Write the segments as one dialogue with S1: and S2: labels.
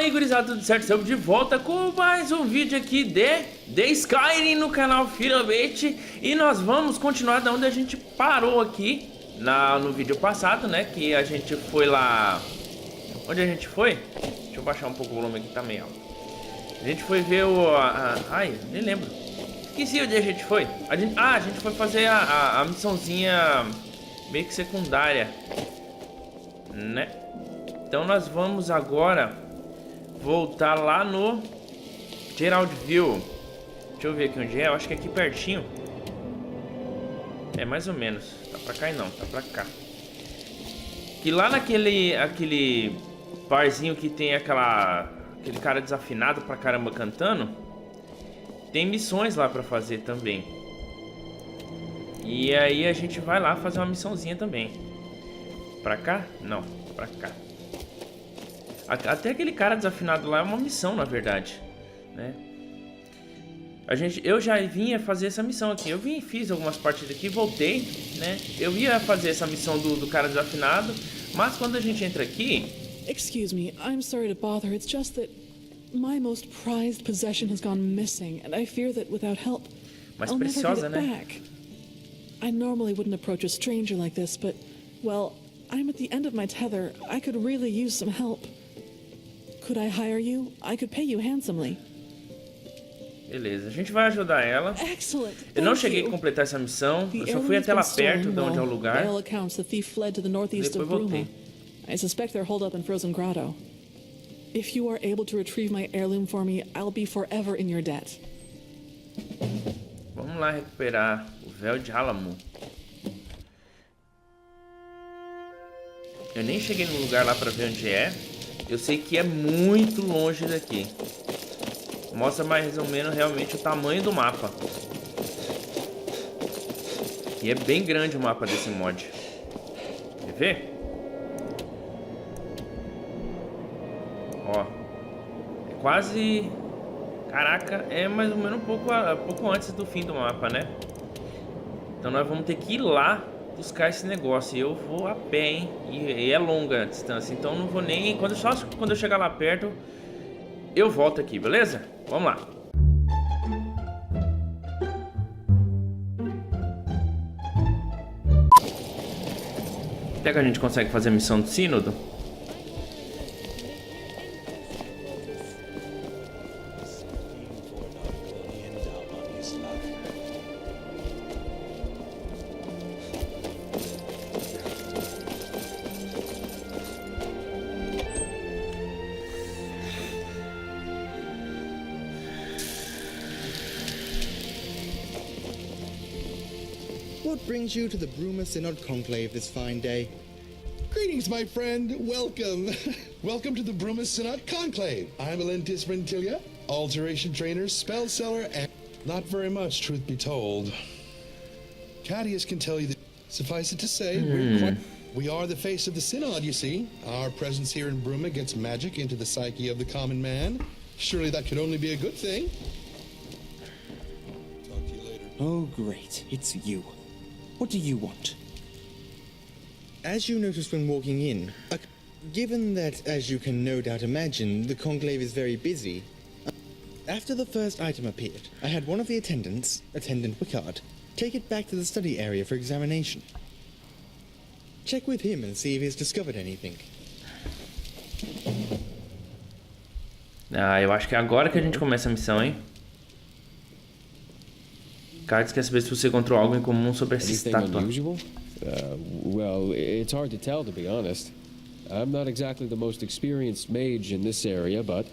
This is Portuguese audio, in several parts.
S1: Fala aí, gurizada, tudo certo? Estamos de volta com mais um vídeo aqui de Skyrim no canal finalmente. E nós vamos continuar da onde a gente parou aqui no vídeo passado, né? Que a gente foi lá... Onde a gente foi? Deixa eu baixar um pouco o volume aqui também, ó. A gente foi ver o... Ai, nem lembro. Esqueci onde a gente foi. A gente foi fazer a missãozinha meio que secundária, né? Então nós vamos agora voltar lá no Geraldville. Deixa eu ver aqui onde é. Eu acho que é aqui pertinho. É mais ou menos. Tá pra cá e não, tá pra cá. Que lá aquele barzinho que tem aquele cara desafinado pra caramba cantando, tem missões lá pra fazer também. E aí a gente vai lá fazer uma missãozinha também. Pra cá? Não, pra cá. Até aquele cara desafinado lá é uma missão, na verdade, né? Eu já vinha fazer essa missão aqui. Eu fiz algumas partidas aqui, voltei, né? Eu ia fazer essa missão do cara desafinado, mas quando a gente entra aqui...
S2: Excuse me, I'm sorry to bother. It's just that my most prized possession has gone missing, and I fear that without help, I'll never get it back. I normally wouldn't approach a stranger like this, but, well, I'm at the end of my tether. I could really use some help. Could I hire you? I could pay you handsomely.
S1: Beleza, a gente vai ajudar ela.
S2: Excellent.
S1: Eu não cheguei a completar essa missão. Eu só fui até lá perto de onde é o lugar. Depois voltei.
S2: I suspect they're holed up in Frozen Grotto. If you are able to retrieve my heirloom for me, I'll be forever in your debt.
S1: Vamos lá recuperar o véu de Alamu. Eu nem cheguei no lugar lá pra ver onde é. Eu sei que é muito longe daqui. Mostra mais ou menos realmente o tamanho do mapa. E é bem grande o mapa desse mod. Quer ver? Ó. É quase... Caraca, é mais ou menos um pouco antes do fim do mapa, né? Então nós vamos ter que ir lá buscar esse negócio. E eu vou a pé, hein? E é longa a distância. Então não vou nem... Só quando eu chegar lá perto, eu volto aqui, beleza? Vamos lá. Até que a gente consegue fazer a missão do Synodo.
S3: What brings you to the Bruma Synod Conclave this fine day?
S4: Greetings, my friend. Welcome. Welcome to the Bruma Synod Conclave. I'm Alentis Rentilia, alteration trainer, spell seller, and not very much, truth be told. Cadius can tell you that. Suffice it to say, we are the face of the Synod, you see. Our presence here in Bruma gets magic into the psyche of the common man. Surely that could only be a good thing. Talk to you later.
S5: Oh, great. It's you. What do you want?
S3: As you noticed when walking in, given that, as you can no doubt imagine, the conclave is very busy, after the first item appeared, I had one of the attendants, Attendant Wickard, take it back to the study area for examination. Check with him and see if he's discovered anything.
S1: Eu acho que é agora que a gente começa a missão, hein? Cards quer saber se você encontrou algo em comum sobre essa estátua.
S6: Well, it's hard to tell, to be honest. I'm not exactly the most experienced mage in this area, but...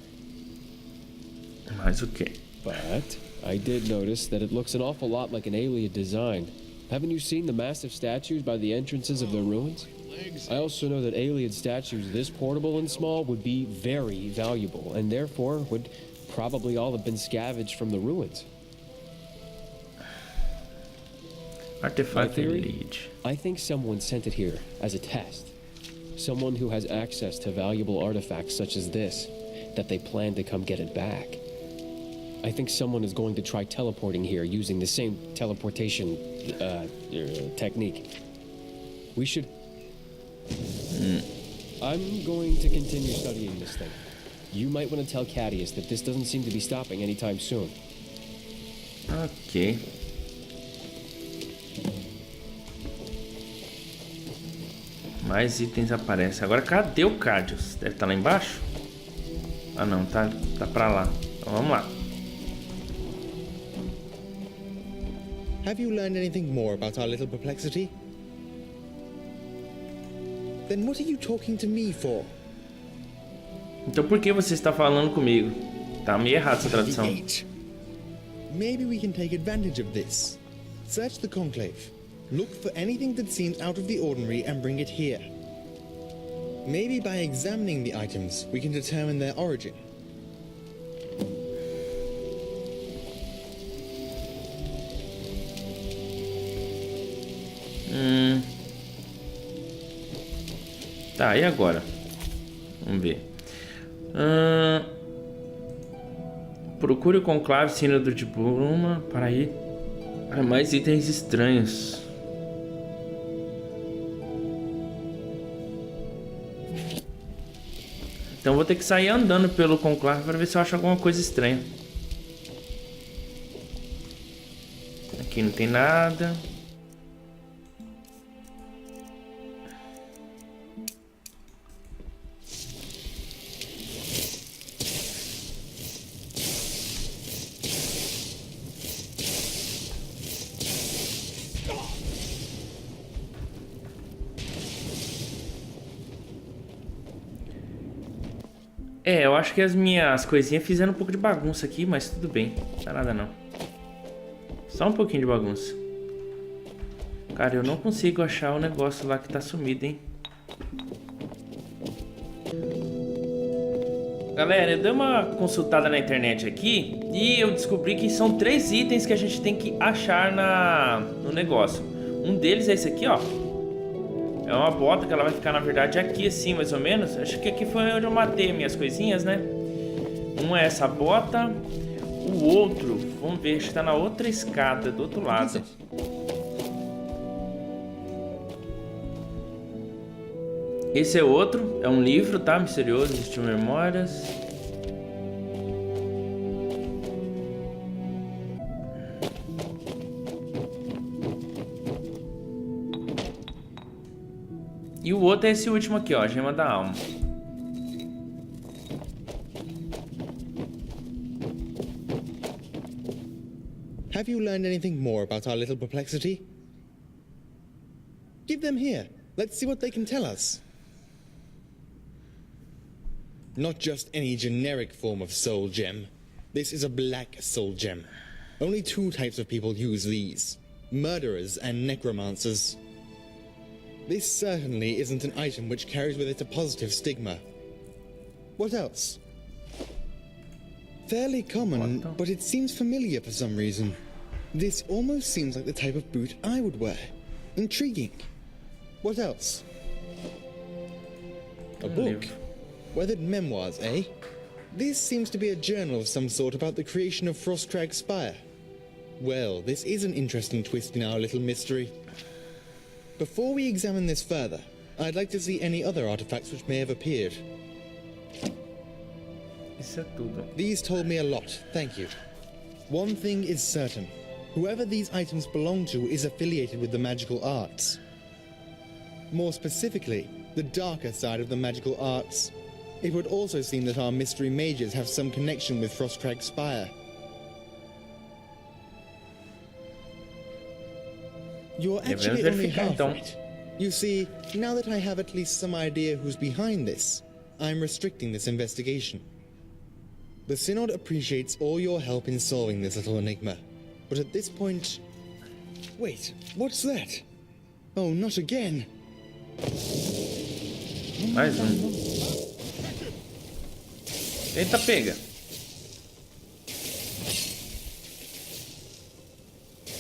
S1: Mas o quê?
S6: But I did notice that it looks an awful lot like an alien design. Haven't you seen the massive statues by the entrances of the ruins? I also know that alien statues this portable and small would be very valuable, and therefore would probably all have been scavenged from the ruins.
S1: Artifact Elite.
S6: I think someone sent it here as a test. Someone who has access to valuable artifacts such as this, that they plan to come get it back. I think someone is going to try teleporting here using the same teleportation technique. We should... I'm going to continue studying this thing. You might want to tell Cadius that this doesn't seem to be stopping anytime soon.
S1: Ok. Mais itens aparecem. Agora cadê o Cadius? Deve estar lá embaixo? Ah não, tá pra lá. Então vamos lá.
S3: Have you learned anything more about our little perplexity? Then what are you talking to me for?
S1: Então por que você está falando comigo? Tá meio errado essa tradução.
S3: Maybe we can take advantage of this. Search the conclave. Look for anything that seems out of the ordinary and bring it here. Maybe by examining the items, we can determine their origin.
S1: Tá, e agora? Vamos ver. Procure o conclave Synodo de Bruma para ir para mais itens estranhos. Então vou ter que sair andando pelo conclave para ver se eu acho alguma coisa estranha. Aqui não tem nada. É, eu acho que as minhas coisinhas fizeram um pouco de bagunça aqui, mas tudo bem. Não dá nada não. Só um pouquinho de bagunça. Cara, eu não consigo achar o negócio lá que tá sumido, hein? Galera, eu dei uma consultada na internet aqui e eu descobri que são 3 itens que a gente tem que achar no negócio. Um deles é esse aqui, ó. É uma bota que ela vai ficar, na verdade, aqui assim, mais ou menos. Acho que aqui foi onde eu matei minhas coisinhas, né? Um é essa bota. O outro, vamos ver, acho que tá na outra escada, do outro lado. Esse é outro, é um livro, tá? Misterioso, existiu memórias. E o outro é esse último aqui, ó, Gema da Alma.
S3: Have you learned anything more about our little perplexity? Give them here. Let's see what they can tell us. Not just any generic form of soul gem. This is a black soul gem. Only 2 types of people use these. Murderers and necromancers. This certainly isn't an item which carries with it a positive stigma. What else? Fairly common, but it seems familiar for some reason. This almost seems like the type of boot I would wear. Intriguing. What else? A book. Weathered memoirs, eh? This seems to be a journal of some sort about the creation of Frostcrag Spire. Well, this is an interesting twist in our little mystery. Before we examine this further, I'd like to see any other artifacts which may have appeared.
S1: Isso é tudo.
S3: These told me a lot, thank you. One thing is certain. Whoever these items belong to is affiliated with the magical arts. More specifically, the darker side of the magical arts. It would also seem that our mystery mages have some connection with Frostcrag Spire. You're actually only half right. You see, now that I have at least some idea who's behind this, I'm restricting this investigation. The Synod appreciates all your help in solving this little enigma, but at this point... Wait, what's that? Oh, not again.
S1: Mais Eita, pega.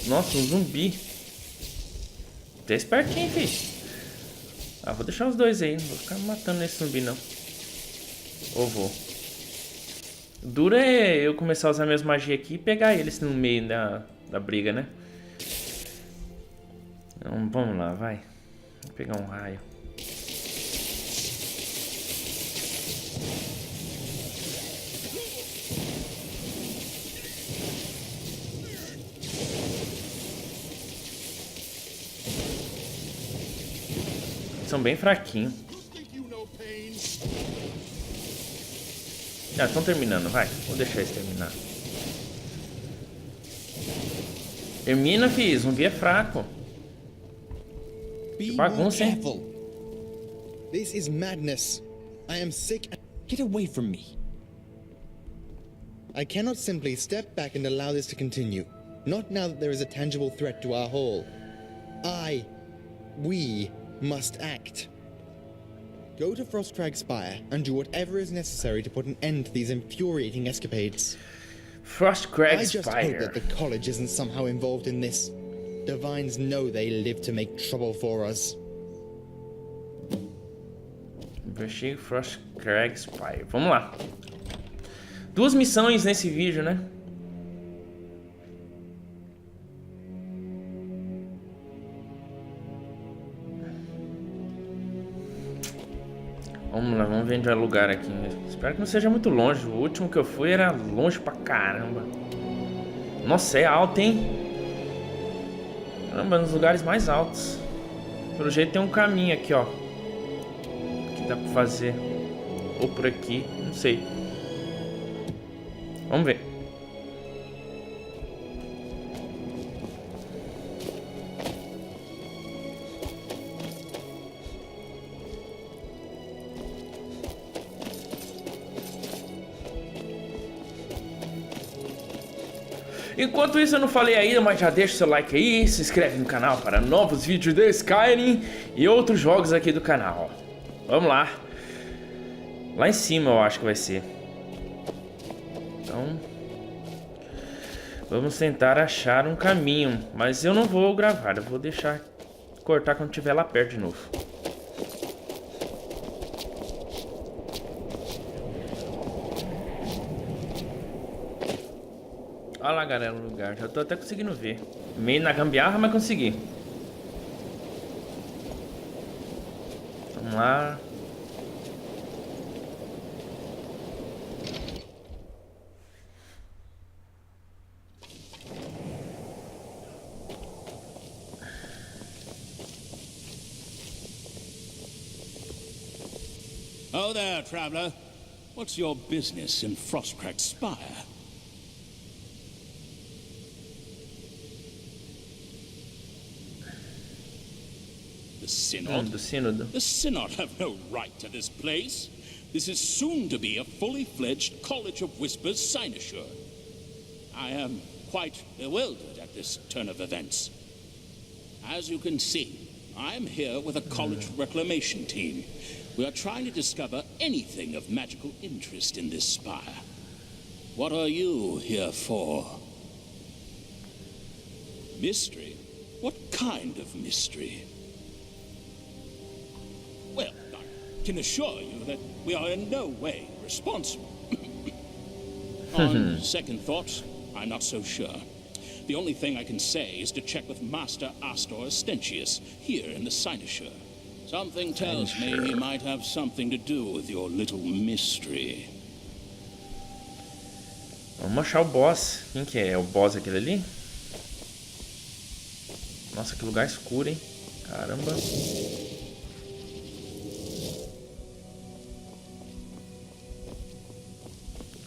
S1: Nossa, um zumbi. Tá espertinho, filho. Ah, vou deixar os dois aí. Não vou ficar matando esse zumbi, não. Ou vou. Duro é eu começar a usar minhas magias aqui e pegar eles no meio da briga, né? Então, vamos lá, vai. Vou pegar um raio. são bem fraquinhos. Ah, estão terminando, vai. Vou deixar eles terminar. Termina, fi. Zumbi é fraco. Que bagunça, hein?
S3: This is madness. I am sick.
S5: Get away from me.
S3: I cannot simply step back and allow this to continue. Not now that there is a tangible threat to our hall. We must act. Go to Frostcrag Spire and do whatever is necessary to put an end to these infuriating escapades.
S1: Frostcrag Spire.
S3: I just hope that the college isn't somehow involved in this. Divines know they live to make trouble for us.
S1: Investigue Frostcrag Spire. Vamos lá. 2 missões nesse vídeo, né? Vamos lá, vamos ver onde é o lugar aqui. Espero que não seja muito longe. O último que eu fui era longe pra caramba. Nossa, é alto, hein? Caramba, nos lugares mais altos. Pelo jeito tem um caminho aqui, ó. Que dá pra fazer. Ou por aqui, não sei. Vamos ver. Enquanto isso eu não falei ainda, mas já deixa o seu like aí, se inscreve no canal para novos vídeos de Skyrim e outros jogos aqui do canal. Vamos lá. Lá em cima eu acho que vai ser. Então, vamos tentar achar um caminho, mas eu não vou gravar, eu vou deixar cortar quando estiver lá perto de novo. Olha lá, galera, o lugar. Já tô até conseguindo ver. Meio na gambiarra, mas consegui. Vamos lá.
S7: Oh there, traveler. What's your business in Frostcrag Spire?
S1: The Synodo.
S7: The Synod have no right to this place. This is soon to be a fully fledged College of Whispers cynosure. I am quite bewildered at this turn of events. As you can see, I am here with a college reclamation team. We are trying to discover anything of magical interest in this spire. What are you here for? Mystery? What kind of mystery? Well, I can assure you that we are in no way responsible. On second thought, I'm not so sure. The only thing I can say is to check with Master Astor Astentius here in the cynosure. Something tells me he might have something to do with your little mystery.
S1: Vamos achar o boss. Quem que é? É o boss aquele ali? Nossa, que lugar escuro, hein? Caramba.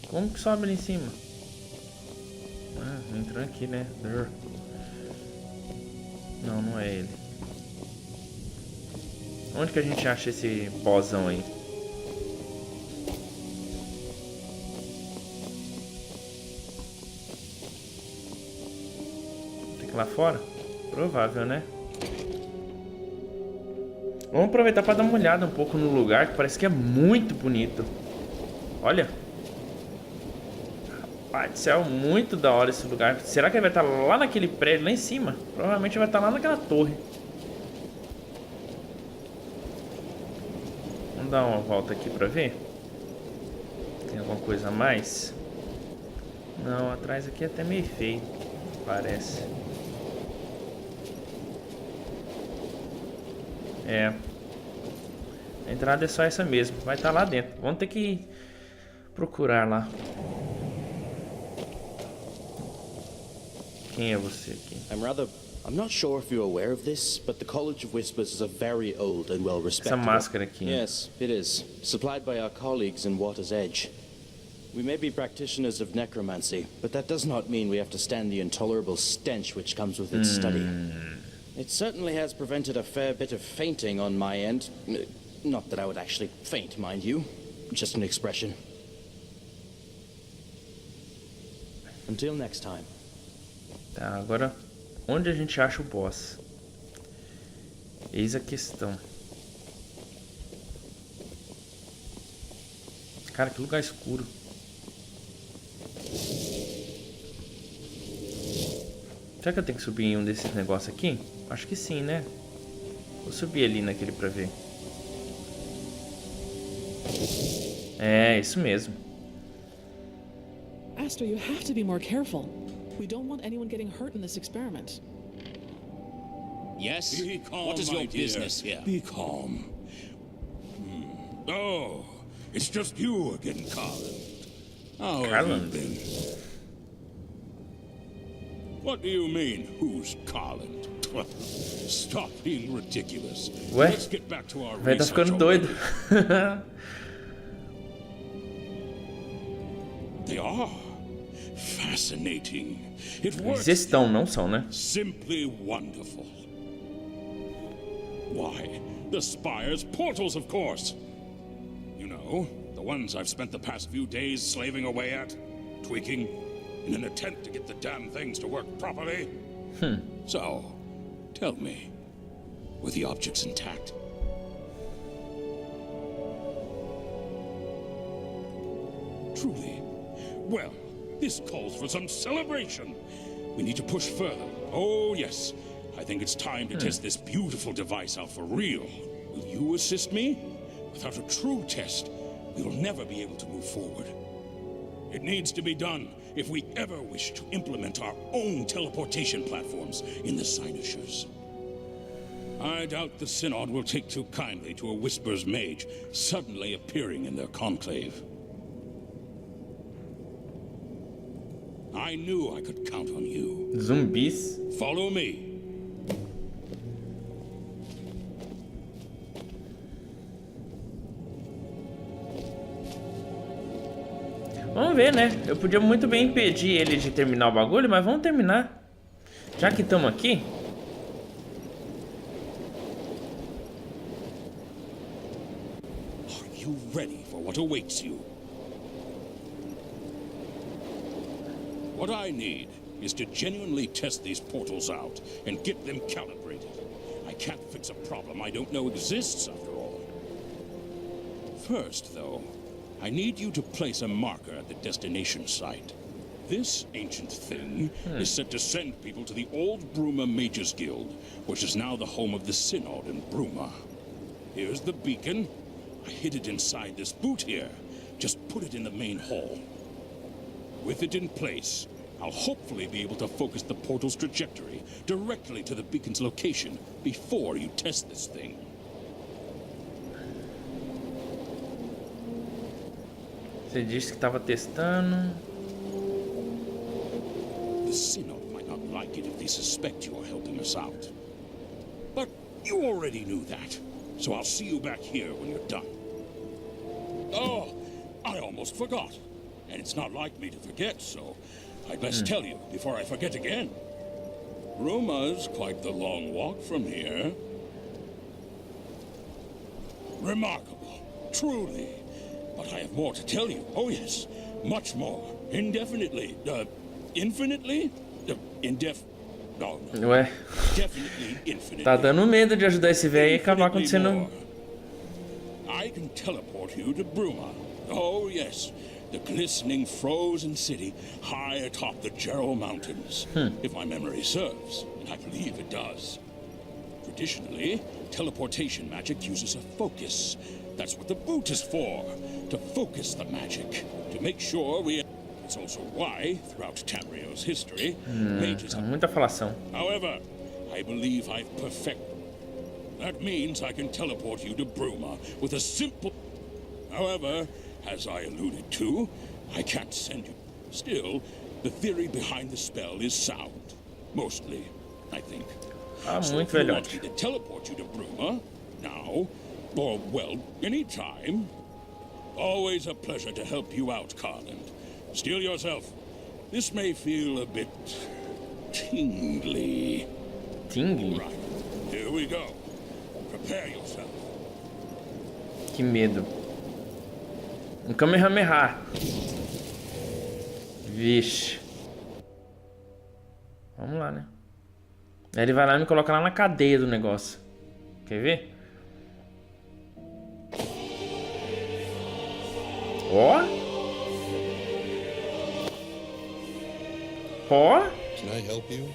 S1: Como que sobe ali em cima? Ah, entrando aqui, né? Não, não é ele. Onde que a gente acha esse bossão aí? Tem que ir lá fora? Provável, né? Vamos aproveitar para dar uma olhada um pouco no lugar, que parece que é muito bonito. Olha. Rapaz do céu, muito da hora esse lugar. Será que ele vai estar lá naquele prédio, lá em cima? Provavelmente vai estar lá naquela torre. Vamos dar uma volta aqui para ver. Tem alguma coisa a mais? Não, atrás aqui é até meio feio, parece. É. A entrada é só essa mesmo. Vai estar lá dentro. Vamos ter que procurar lá. Quem é você aqui?
S5: I'm rather
S8: I'm not sure if you're aware of this, but the College of Whispers is a very old and well-respected...
S1: Essa máscara aqui.
S8: Yes, it is. Supplied by our colleagues in Water's Edge. We may be practitioners of necromancy, but that does not mean we have to stand the intolerable stench which comes with its study. It certainly has prevented a fair bit of fainting on my end. Not that I would actually faint, mind you. Just an expression. Until next time.
S1: Tá, agora onde a gente acha o boss? Eis a questão. Cara, que lugar escuro. Será que eu tenho que subir em um desses negócios aqui? Acho que sim, né? Vou subir ali naquele pra ver. É, isso mesmo.
S2: Aster, you have to be more careful. We don't want anyone getting hurt in this experiment.
S7: Yes?
S9: Be calm,
S7: what is
S9: my
S7: your
S9: dear.
S7: business here?
S9: Be calm. Oh, it's just you again, Carlin. How have you been? What do you mean, who's Carlin? Stop being ridiculous.
S1: Ué?
S9: Let's get back to our
S1: Vai tá
S9: research
S1: ficando doido.
S9: They are fascinating. It works.
S1: Eles estão, não são, né?
S9: Simply wonderful. Why, the Spire's portals, of course. You know, the ones I've spent the past few days slaving away at, tweaking, in an attempt to get the damn things to work properly. So, tell me, were the objects intact? Truly? Well, this calls for some celebration. We need to push further. Oh, yes. I think it's time to test this beautiful device out for real. Will you assist me? Without a true test, we will never be able to move forward. It needs to be done if we ever wish to implement our own teleportation platforms in the Synodos. I doubt the Synod will take too kindly to a Whisper's mage suddenly appearing in their conclave. I knew I could count on you.
S1: Zumbis.
S9: Follow me.
S1: Vamos ver, né? Eu podia muito bem impedir ele de terminar o bagulho, mas vamos terminar. Já que estamos aqui.
S9: Are you ready for what awaits you? What I need is to genuinely test these portals out and get them calibrated. I can't fix a problem I don't know exists, after all. First, though, I need you to place a marker at the destination site. This ancient thing is set to send people to the old Bruma Mages Guild, which is now the home of the Synod in Bruma. Here's the beacon. I hid it inside this boot here. Just put it in the main hall. With it in place, I'll hopefully be able to focus the portal's trajectory directly to the beacon's location before you test this thing.
S1: Você disse que estava testando.
S9: The Synod might not like it if they suspect you are helping us out. But you already knew that, so I'll see you back here when you're done. Oh, I almost forgot. And it's not like me to forget, so I'd best tell you before I forget again. Bruma's quite the long walk from here. Remarkable, truly. But I have more to tell you. Oh, yes, much more. Indefinitely. Infinitely? No.
S1: Ué.
S9: Definitely infinitely.
S1: Tá dando medo de ajudar esse velho e acabar acontecendo.
S9: More. I can teleport you to Bruma. Oh, yes. The glistening frozen city high atop the Gerald Mountains. If my memory serves, and I believe it does. Traditionally, teleportation magic uses a focus. That's what the boot is for, to focus the magic, to make sure we... It's also why, throughout Tamrio's history, mages...
S1: Muita falação.
S9: However, I believe I've perfected... That means I can teleport you to Bruma with a simple... However, as I alluded to, I can't send you... Still, the theory behind the spell is sound. Mostly.
S7: I think.
S1: Ah,
S7: So
S1: muito
S7: if you want
S1: velhote.
S7: me to teleport you to Bruma now, or well, anytime. Always a pleasure to help you out, Carland. Steel yourself. This may feel a bit tingly.
S1: Tingly?
S7: Right. Here we go. Prepare yourself.
S1: Que medo. Um Kamehameha. Vixe. Vamos lá, né? Aí ele vai lá e me coloca lá na cadeia do negócio. Quer ver? Ó. Ó.
S4: Can I help you?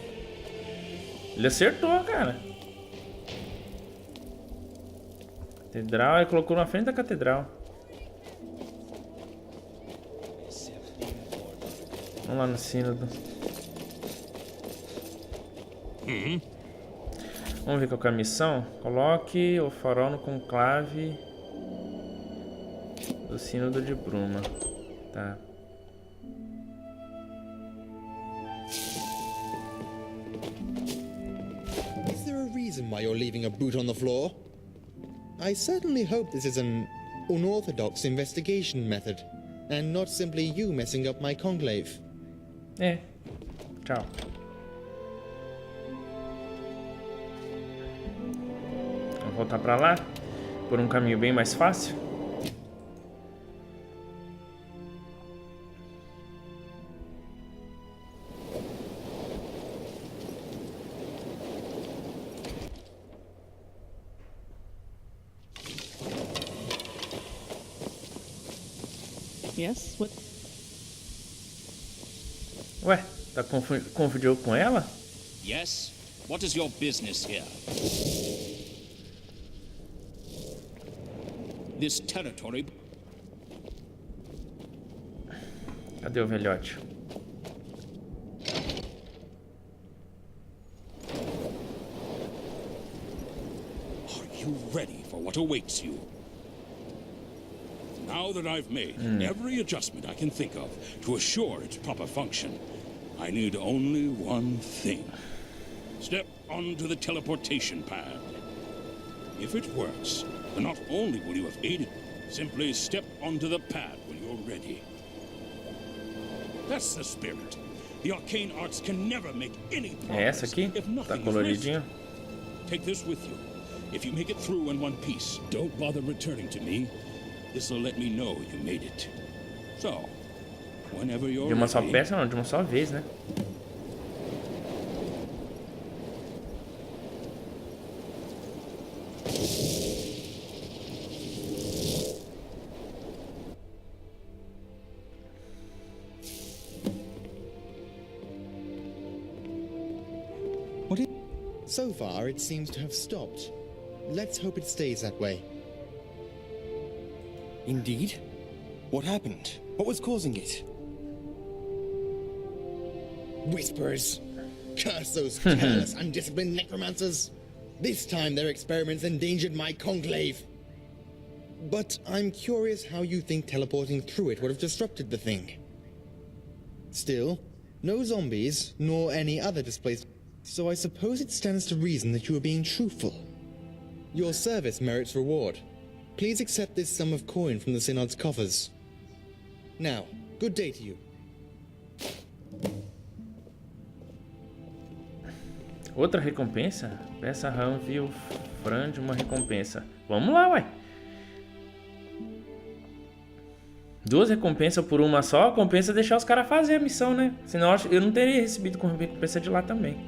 S1: Ele acertou, cara. Catedral, ele colocou na frente da catedral. Vamos lá no Synodo. Vamos ver qual que é a missão. Coloque o farol no conclave do Synodo de Bruma. Tá.
S3: Is there a reason why you're leaving a boot on the floor? I certainly hope this is an unorthodox investigation method, and not simply you messing up my conclave.
S1: É. Tchau. Vamos voltar pra lá. Por um caminho bem mais fácil.
S2: Yes? What?
S1: Ué, tá confundiu com ela?
S7: Yes? What is your business here? This territory...
S1: Cadê o velhote?
S7: Are you ready for what awaits you? Now that I've made every adjustment I can think of to assure its proper function, I need only one thing. Step onto the teleportation pad. If it works, then not only will you have aided, simply step onto the pad when you're ready. That's the spirit. The arcane arts can never make any
S1: É essa
S7: progress
S1: aqui?
S7: if
S1: Tá
S7: nothing is
S1: coloridinho.
S7: risked. Take this with you. If you make it through in one piece, don't bother returning to me. This'll let me know you made it. So, whenever you're
S1: De uma só
S7: ready,
S1: peça, não, de uma só vez, né?
S3: So far, it seems to have stopped. Let's hope it stays that way.
S5: Indeed? What happened? What was causing it?
S3: Whispers. Curse those careless, undisciplined necromancers. This time their experiments endangered my conclave. But I'm curious how you think teleporting through it would have disrupted the thing. Still, no zombies, nor any other displaced, so I suppose it stands to reason that you are being truthful. Your service merits reward. Please accept this sum of coin from the Synod's coffers. Now, good day to you.
S1: Outra recompensa? Peça Ram viu Fran de uma recompensa. Vamos lá, ué. Duas recompensas por uma só, compensa deixar os caras fazer a missão, né? Senão eu não teria recebido recompensa de lá também.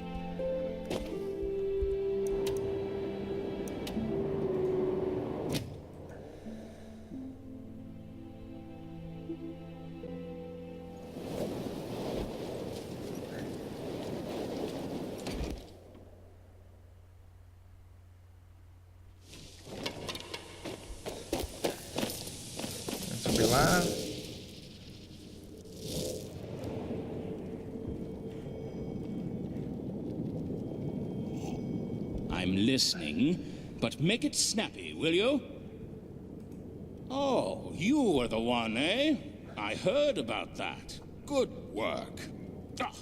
S1: Lá.
S7: I'm listening, but make it snappy, will you? Oh, you were the one, eh? I heard about that. Good work. Ah,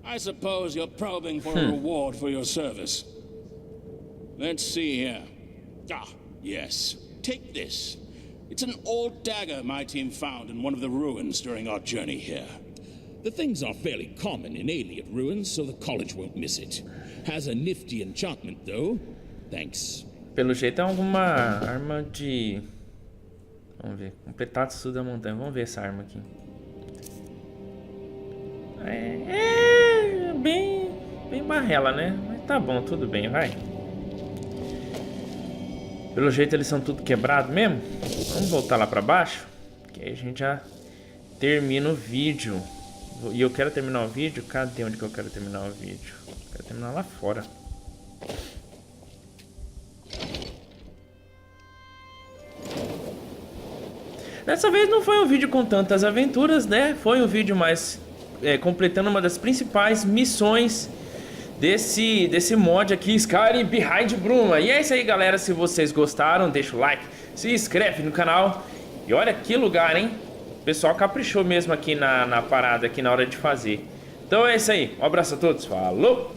S7: I suppose you're probing for a reward for your service. Let's see here. Ah, yes. Take this. It's an old dagger my team found in one of the ruins during our journey here.
S9: The things are fairly common in alien ruins, so the college won't miss it. Has a nifty enchantment, though. Thanks.
S1: Pelo jeito é alguma arma de... Vamos ver. Completar sul da montanha. Vamos ver essa arma aqui. É bem marrela, né? Mas tá bom, tudo bem, vai. Pelo jeito eles são tudo quebrado mesmo. Vamos voltar lá pra baixo, que aí a gente já termina o vídeo. E eu quero terminar o vídeo. Cadê onde que eu quero terminar o vídeo? Quero terminar lá fora. Dessa vez não foi um vídeo com tantas aventuras, né? Foi um vídeo mais completando uma das principais missões desse mod aqui, Skyrim Behind Bruma. E é isso aí, galera. Se vocês gostaram, deixa o like, se inscreve no canal. E olha que lugar, hein? O pessoal caprichou mesmo aqui na parada, aqui na hora de fazer. Então é isso aí. Um abraço a todos. Falou!